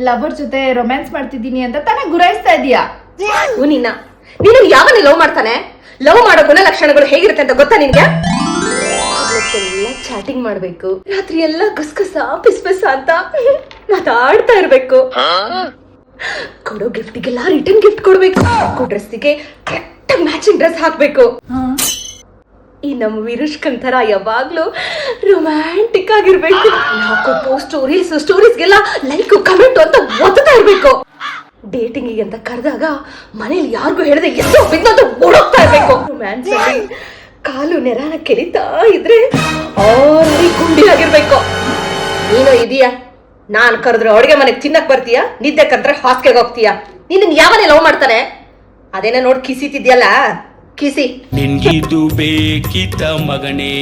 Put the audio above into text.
Lover ಜೊತೆ romance ಮಾಡ್ತಿದ್ದೀನಿ ಅಂತ ತಾನೇ ಗುರಾಯಿಸ್ತಾ ಇದೀಯಾ? ನಿನ್ನ ಯಾವನೇ ಲವ್ ಮಾಡ್ತಾನೆ? ಲವ್ ಮಾಡೋ ಗುಣಲಕ್ಷಣಗಳು ಹೇಗಿರುತ್ತೆ ಅಂತ ಗೊತ್ತಾ ನಿನ್ಗೆ? ಎಲ್ಲ ಚಾಟಿಂಗ್ ಮಾಡ್ಬೇಕು, ರಾತ್ರಿ ಎಲ್ಲ ಗುಸ್ಗುಸ ಪಿಸ್ ಅಂತ ಮಾತಾಡ್ತಾ ಇರ್ಬೇಕು, ಕೊಡೋ ಗಿಫ್ಟಿಗೆಲ್ಲ ರಿಟರ್ನ್ ಗಿಫ್ಟ್ ಕೊಡ್ಬೇಕು, ಡ್ರೆಸ್ಸಿಗೆ ಕರೆಕ್ಟ್ ಮ್ಯಾಚಿಂಗ್ ಡ್ರೆಸ್ ಹಾಕ್ಬೇಕು. ಈ ನಮ್ಮ ವಿರುಷ್ಕಂತರ ಯಾವಾಗ್ಲೂ ರೊಮ್ಯಾಂಟಿಕ್ ಆಗಿರ್ಬೇಕು. ಹಾಕೋ ಪೋಸ್ಟ್ ಸ್ಟೋರೀಸ್ಗೆಲ್ಲ ಲೈಕ್ ಕಮೆಂಟ್ ಅಂತ ಓದ್ತಾ ಇರ್ಬೇಕು. ಡೇಟಿಂಗಿಗೆ ಅಂತ ಕರೆದಾಗ ಮನೇಲಿ ಯಾರಿಗೂ ಹೇಳದೆ ಎಷ್ಟೋ ಬಿದ್ದು ಅಂತ ಓಡೋಗ್ತಾ ಇರ್ಬೇಕು. ರೊಮ್ಯಾನ್ಸ್ ಅಲ್ಲಿ ಕಾಲು ನೆರಾನ ಕೆರಿತಾ ಇದ್ರೆ ಗುಂಡಿ ಆಗಿರ್ಬೇಕು. ನೀನು ಇದೀಯಾ? ನಾನ್ ಕರೆದ್ರೆ ಅಡುಗೆ ಮನೆಗೆ ತಿನ್ನಕ್ ಬರ್ತೀಯಾ? ನಿದ್ದೆ ಕರೆದ್ರೆ ಹಾಸ್ಟೆಲ್ಗೆ ಹೋಗ್ತೀಯಾ? ನಿನ್ನ ಯಾವನೇ ಲವ್ ಮಾಡ್ತಾನೆ? ಅದೇನ ನೋಡಿ ಕಿಸಿತಿದ್ಯಲ್ಲ, ಕಿಸಿ. ನಿನ್ಗಿದು ಬೇಕಿತ ಮಗನೇ.